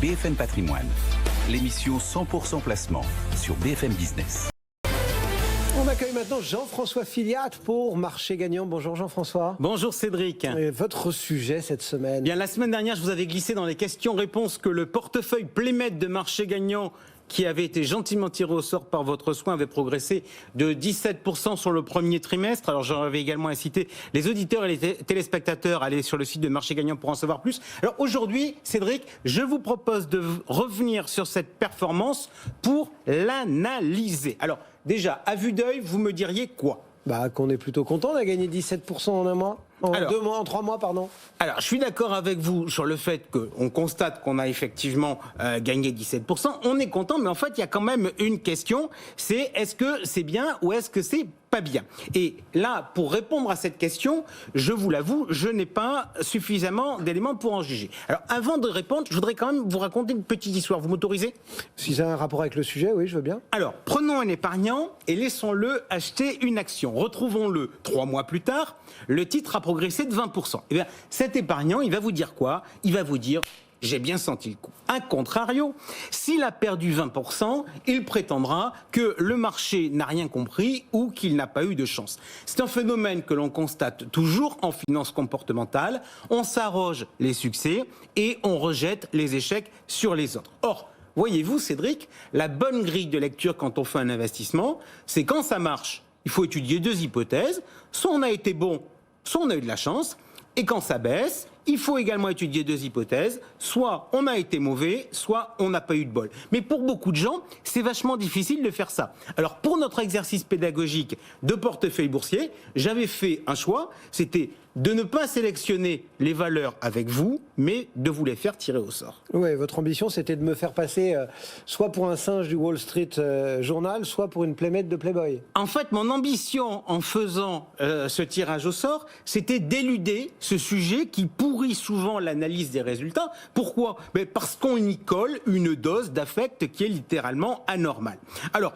BFM Patrimoine, l'émission 100% placement sur BFM Business. On accueille maintenant Jean-François Filiat pour Marché Gagnant. Bonjour Jean-François. Bonjour Cédric. Et votre sujet cette semaine? Bien, la semaine dernière, je vous avais glissé dans les questions-réponses que le portefeuille Playmet de Marché Gagnant, qui avait été gentiment tiré au sort par votre soin, avait progressé de 17% sur le premier trimestre. Alors j'avais également incité les auditeurs et les téléspectateurs à aller sur le site de Marché Gagnant pour en savoir plus. Alors aujourd'hui, Cédric, je vous propose de revenir sur cette performance pour l'analyser. Alors déjà, à vue d'œil, vous me diriez quoi? Qu'on est plutôt content, on a gagné 17% en un mois. En 3 mois, pardon. Alors, je suis d'accord avec vous sur le fait qu'on constate qu'on a effectivement gagné 17%. On est content, mais en fait, il y a quand même une question, c'est est-ce que c'est bien ou est-ce que c'est pas bien? Et là, pour répondre à cette question, je vous l'avoue, je n'ai pas suffisamment d'éléments pour en juger. Alors, avant de répondre, je voudrais quand même vous raconter une petite histoire. Vous m'autorisez? Si ça a un rapport avec le sujet, oui, je veux bien. Alors, prenons un épargnant et laissons-le acheter une action. Retrouvons-le 3 mois plus tard. Le titre a progressé de 20%. Eh bien, cet épargnant, il va vous dire quoi? Il va vous dire: j'ai bien senti le coup. A contrario, s'il a perdu 20%, il prétendra que le marché n'a rien compris ou qu'il n'a pas eu de chance. C'est un phénomène que l'on constate toujours en finance comportementale. On s'arroge les succès et on rejette les échecs sur les autres. Or, voyez-vous, Cédric, la bonne grille de lecture quand on fait un investissement, c'est quand ça marche, il faut étudier 2 hypothèses. Soit on a été bon, soit on a eu de la chance. Et quand ça baisse, il faut également étudier 2 hypothèses. Soit on a été mauvais, soit on n'a pas eu de bol. Mais pour beaucoup de gens, c'est vachement difficile de faire ça. Alors pour notre exercice pédagogique de portefeuille boursier, j'avais fait un choix, c'était de ne pas sélectionner les valeurs avec vous, mais de vous les faire tirer au sort. Oui, votre ambition, c'était de me faire passer soit pour un singe du Wall Street Journal, soit pour une Playmet de Playboy. En fait, mon ambition en faisant ce tirage au sort, c'était d'éluder ce sujet qui pourrit souvent l'analyse des résultats. Pourquoi? Parce qu'on y colle une dose d'affect qui est littéralement anormale. Alors,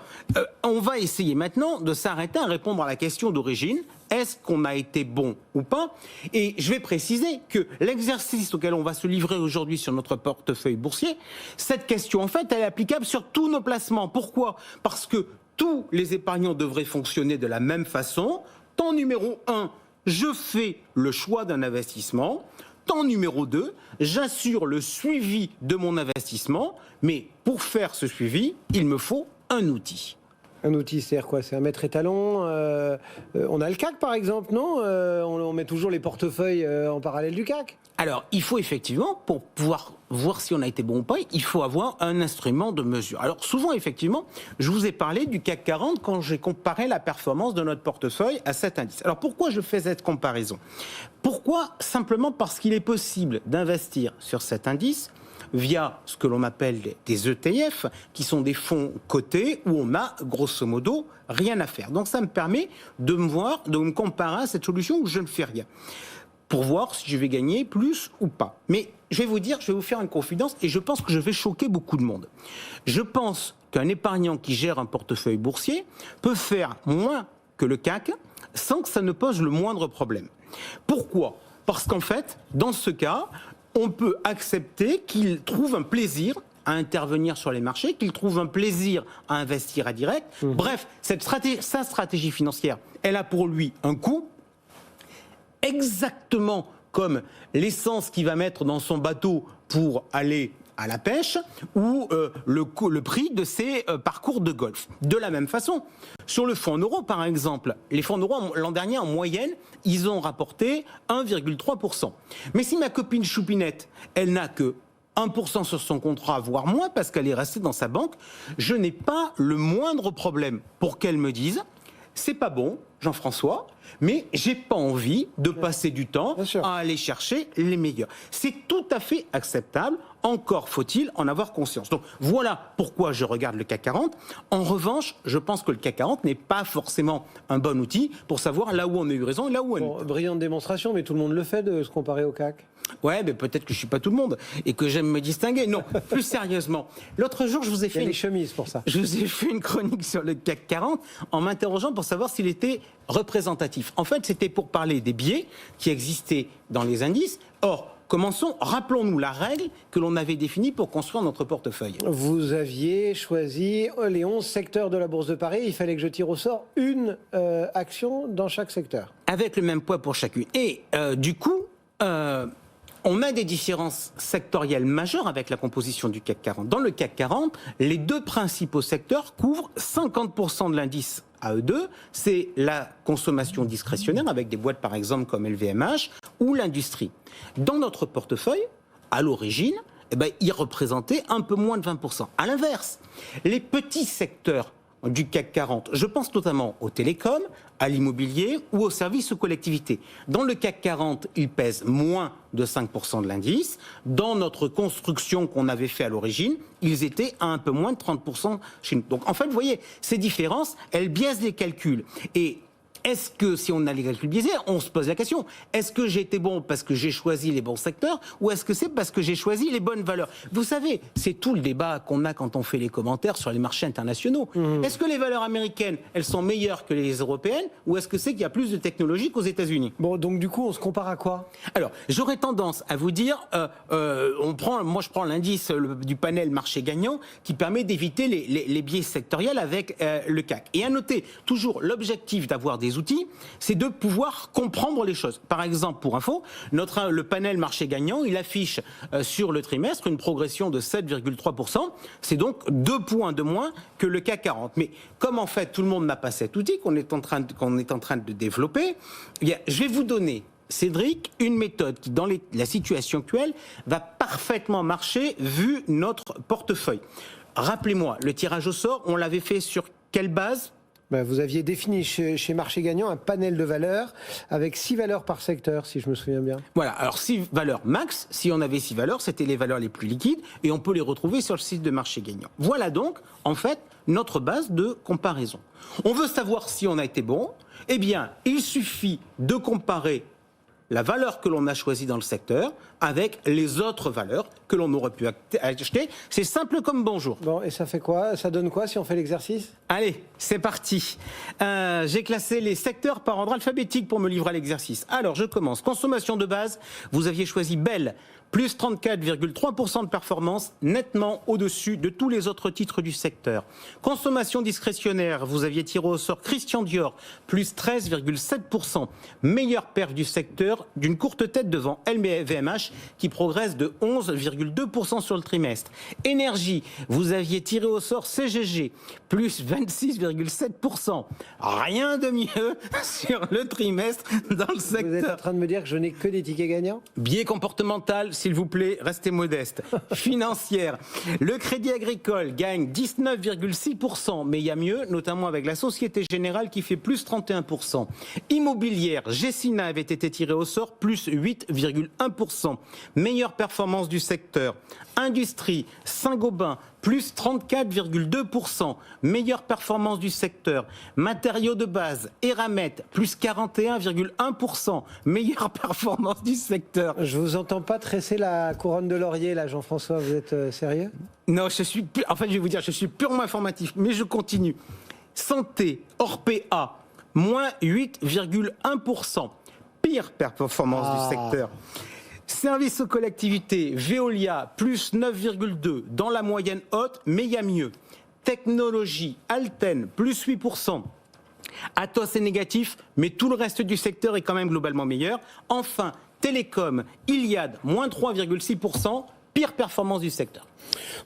on va essayer maintenant de s'arrêter à répondre à la question d'origine. Est-ce qu'on a été bon ou pas? Et je vais préciser que l'exercice auquel on va se livrer aujourd'hui sur notre portefeuille boursier, cette question, en fait, elle est applicable sur tous nos placements. Pourquoi? Parce que tous les épargnants devraient fonctionner de la même façon. Temps numéro 1, je fais le choix d'un investissement. Temps numéro 2, j'assure le suivi de mon investissement. Mais pour faire ce suivi, il me faut un outil. Un outil, c'est-à-dire quoi? C'est un maître étalon. On a le CAC, par exemple, non? On met toujours les portefeuilles en parallèle du CAC. Alors, il faut effectivement, pour pouvoir voir si on a été bon ou pas, il faut avoir un instrument de mesure. Alors, souvent, effectivement, je vous ai parlé du CAC 40 quand j'ai comparé la performance de notre portefeuille à cet indice. Alors, pourquoi je fais cette comparaison? Pourquoi? Simplement parce qu'il est possible d'investir sur cet indice via ce que l'on appelle des ETF, qui sont des fonds cotés où on a, grosso modo, rien à faire. Donc ça me permet de me comparer à cette solution où je ne fais rien, pour voir si je vais gagner plus ou pas. Mais je vais vous faire une confidence, et je pense que je vais choquer beaucoup de monde. Je pense qu'un épargnant qui gère un portefeuille boursier peut faire moins que le CAC sans que ça ne pose le moindre problème. Pourquoi? Parce qu'en fait, dans ce cas, on peut accepter qu'il trouve un plaisir à intervenir sur les marchés, qu'il trouve un plaisir à investir à direct. Bref, sa stratégie financière, elle a pour lui un coût, exactement comme l'essence qu'il va mettre dans son bateau pour aller à la pêche, ou le prix de ses parcours de golf. De la même façon, sur le fonds en euros, par exemple, les fonds en euros, l'an dernier, en moyenne, ils ont rapporté 1,3%. Mais si ma copine Choupinette, elle n'a que 1% sur son contrat, voire moins, parce qu'elle est restée dans sa banque, je n'ai pas le moindre problème pour qu'elle me dise: c'est pas bon, Jean-François, mais j'ai pas envie de passer du temps à aller chercher les meilleurs. C'est tout à fait acceptable, encore faut-il en avoir conscience. Donc voilà pourquoi je regarde le CAC 40. En revanche, je pense que le CAC 40 n'est pas forcément un bon outil pour savoir là où on a eu raison et là où on a eu. Brillante démonstration, mais tout le monde le fait de se comparer au CAC. Ouais, mais peut-être que je suis pas tout le monde et que j'aime me distinguer. Non, plus sérieusement. L'autre jour, je vous ai fait des chemises pour ça. Je vous ai fait une chronique sur le CAC 40 en m'interrogeant pour savoir s'il était représentatif. En fait, c'était pour parler des biais qui existaient dans les indices. Or, commençons, rappelons-nous la règle que l'on avait définie pour construire notre portefeuille. Vous aviez choisi les 11 secteurs de la Bourse de Paris. Il fallait que je tire au sort une action dans chaque secteur. Avec le même poids pour chacune. Et du coup, on a des différences sectorielles majeures avec la composition du CAC 40. Dans le CAC 40, les deux principaux secteurs couvrent 50% de l'indice AE2. C'est la consommation discrétionnaire avec des boîtes par exemple comme LVMH ou l'industrie. Dans notre portefeuille, à l'origine, il représentait un peu moins de 20%. À l'inverse, les petits secteurs du CAC 40, je pense notamment aux télécoms, à l'immobilier ou aux services aux collectivités. Dans le CAC 40, ils pèsent moins de 5% de l'indice. Dans notre construction qu'on avait fait à l'origine, ils étaient à un peu moins de 30% chez nous. Donc en fait, vous voyez, ces différences, elles biaisent les calculs. Et est-ce que, si on a les calculs biaisés, on se pose la question, est-ce que j'ai été bon parce que j'ai choisi les bons secteurs ou est-ce que c'est parce que j'ai choisi les bonnes valeurs? Vous savez, c'est tout le débat qu'on a quand on fait les commentaires sur les marchés internationaux. Est-ce que les valeurs américaines, elles sont meilleures que les européennes ou est-ce que c'est qu'il y a plus de technologie qu'aux États-Unis? Bon, donc du coup, on se compare à quoi? Alors, j'aurais tendance à vous dire, moi je prends l'indice du panel marché gagnant qui permet d'éviter les biais sectoriels avec le CAC. Et à noter, toujours, l'objectif d'avoir des outils, c'est de pouvoir comprendre les choses. Par exemple, pour info, le panel marché gagnant, il affiche sur le trimestre une progression de 7,3%. C'est donc 2 points de moins que le CAC 40. Mais comme en fait tout le monde n'a pas cet outil qu'on est en train de développer, eh bien, je vais vous donner, Cédric, une méthode qui, dans la situation actuelle, va parfaitement marcher vu notre portefeuille. Rappelez-moi, le tirage au sort, on l'avait fait sur quelle base ? Vous aviez défini chez Marché Gagnant un panel de valeurs avec 6 valeurs par secteur, si je me souviens bien. Voilà, alors 6 valeurs max, si on avait 6 valeurs, c'était les valeurs les plus liquides et on peut les retrouver sur le site de Marché Gagnant. Voilà donc, en fait, notre base de comparaison. On veut savoir si on a été bon, eh bien, il suffit de comparer la valeur que l'on a choisie dans le secteur avec les autres valeurs que l'on aurait pu acheter. C'est simple comme bonjour. Bon, et ça fait quoi? Ça donne quoi si on fait l'exercice? Allez, c'est parti. J'ai classé les secteurs par ordre alphabétique pour me livrer à l'exercice. Alors, je commence. Consommation de base, vous aviez choisi Bell, plus 34,3% de performance, nettement au-dessus de tous les autres titres du secteur. Consommation discrétionnaire, vous aviez tiré au sort Christian Dior, plus 13,7%. Meilleure perf du secteur, d'une courte tête devant LVMH, qui progresse de 11,2% sur le trimestre. Énergie, vous aviez tiré au sort CGG, plus 26,7%. Rien de mieux sur le trimestre dans le secteur. Vous êtes en train de me dire que je n'ai que des tickets gagnants? Biais comportemental, s'il vous plaît, restez modeste. Financière, le Crédit Agricole gagne 19,6%, mais il y a mieux, notamment avec la Société Générale qui fait plus 31%. Immobilière, Gessina avait été tiré au sort, plus 8,1%. Meilleure performance du secteur. Industrie, Saint-Gobain, plus 34,2%. Meilleure performance du secteur. Matériaux de base, Eramet, plus 41,1%. Meilleure performance du secteur. Je vous entends pas tresser la couronne de laurier, là, Jean-François. Vous êtes sérieux? Non, je vais vous dire, je suis purement informatif, mais je continue. Santé, Orpea, moins 8,1%. Pire performance du secteur. Services aux collectivités, Veolia, plus 9,2%, dans la moyenne haute, mais il y a mieux. Technologie, Alten, plus 8%. Atos est négatif, mais tout le reste du secteur est quand même globalement meilleur. Enfin, Télécom, Iliad, moins 3,6%, pire performance du secteur.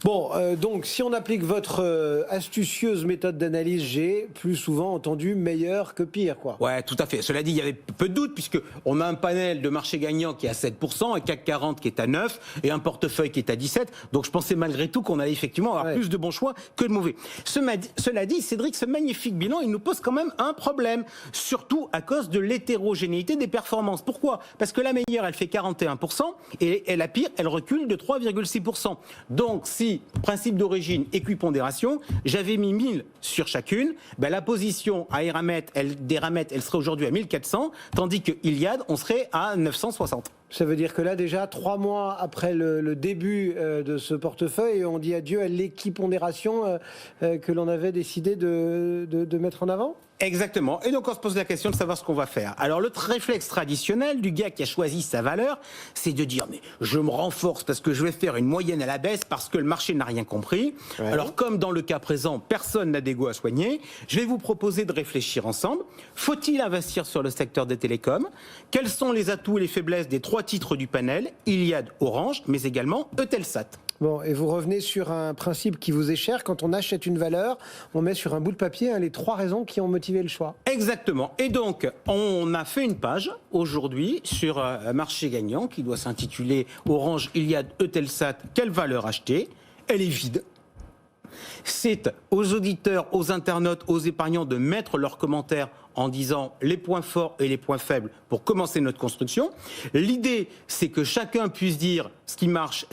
Bon, donc si on applique votre astucieuse méthode d'analyse, j'ai plus souvent entendu meilleur que pire, quoi. Ouais, tout à fait. Cela dit, il y avait peu de doute puisque on a un panel de marché gagnant qui est à 7%, un CAC 40 qui est à 9% et un portefeuille qui est à 17%. Donc je pensais malgré tout qu'on allait effectivement avoir plus de bons choix que de mauvais. Cela dit, Cédric, ce magnifique bilan, il nous pose quand même un problème, surtout à cause de l'hétérogénéité des performances. Pourquoi? Parce que la meilleure, elle fait 41% et la pire, elle recule de 3,6%. Donc, si, principe d'origine, équipondération, j'avais mis 1000 sur chacune, la position à d'Eramet, elle serait aujourd'hui à 1400, tandis que Iliad, on serait à 960. Ça veut dire que là, déjà, 3 mois après le début de ce portefeuille, on dit adieu à l'équipondération que l'on avait décidé de mettre en avant ? Exactement. Et donc on se pose la question de savoir ce qu'on va faire. Alors le réflexe traditionnel du gars qui a choisi sa valeur, c'est de dire mais je me renforce parce que je vais faire une moyenne à la baisse parce que le marché n'a rien compris. Ouais. Alors comme dans le cas présent, personne n'a d'ego à soigner, je vais vous proposer de réfléchir ensemble. Faut-il investir sur le secteur des télécoms ? Quels sont les atouts et les faiblesses des 3 titres du panel ? Iliad, Orange, mais également Eutelsat. Bon, et vous revenez sur un principe qui vous est cher. Quand on achète une valeur, on met sur un bout de papier les 3 raisons qui ont motivé le choix. Exactement. Et donc, on a fait une page aujourd'hui sur Marché Gagnant qui doit s'intituler Orange, Iliad, Eutelsat, quelle valeur acheter ? Elle est vide. C'est aux auditeurs, aux internautes, aux épargnants de mettre leurs commentaires en disant les points forts et les points faibles pour commencer notre construction. L'idée, c'est que chacun puisse dire ce qui marche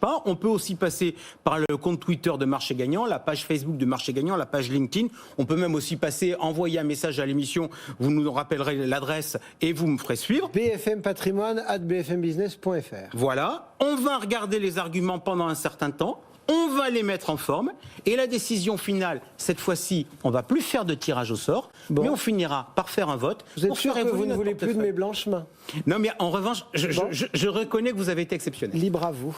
pas. On peut aussi passer par le compte Twitter de Marché Gagnant, la page Facebook de Marché Gagnant, la page LinkedIn. On peut même aussi envoyer un message à l'émission. Vous nous rappellerez l'adresse et vous me ferez suivre. bfmpatrimoine@bfmbusiness.fr. Voilà. On va regarder les arguments pendant un certain temps. On va les mettre en forme et la décision finale, cette fois-ci, on va plus faire de tirage au sort, mais on finira par faire un vote. Vous êtes sûr que vous ne voulez plus de mes blanches mains ? Non, mais en revanche, je reconnais que vous avez été exceptionnel. Libre à vous.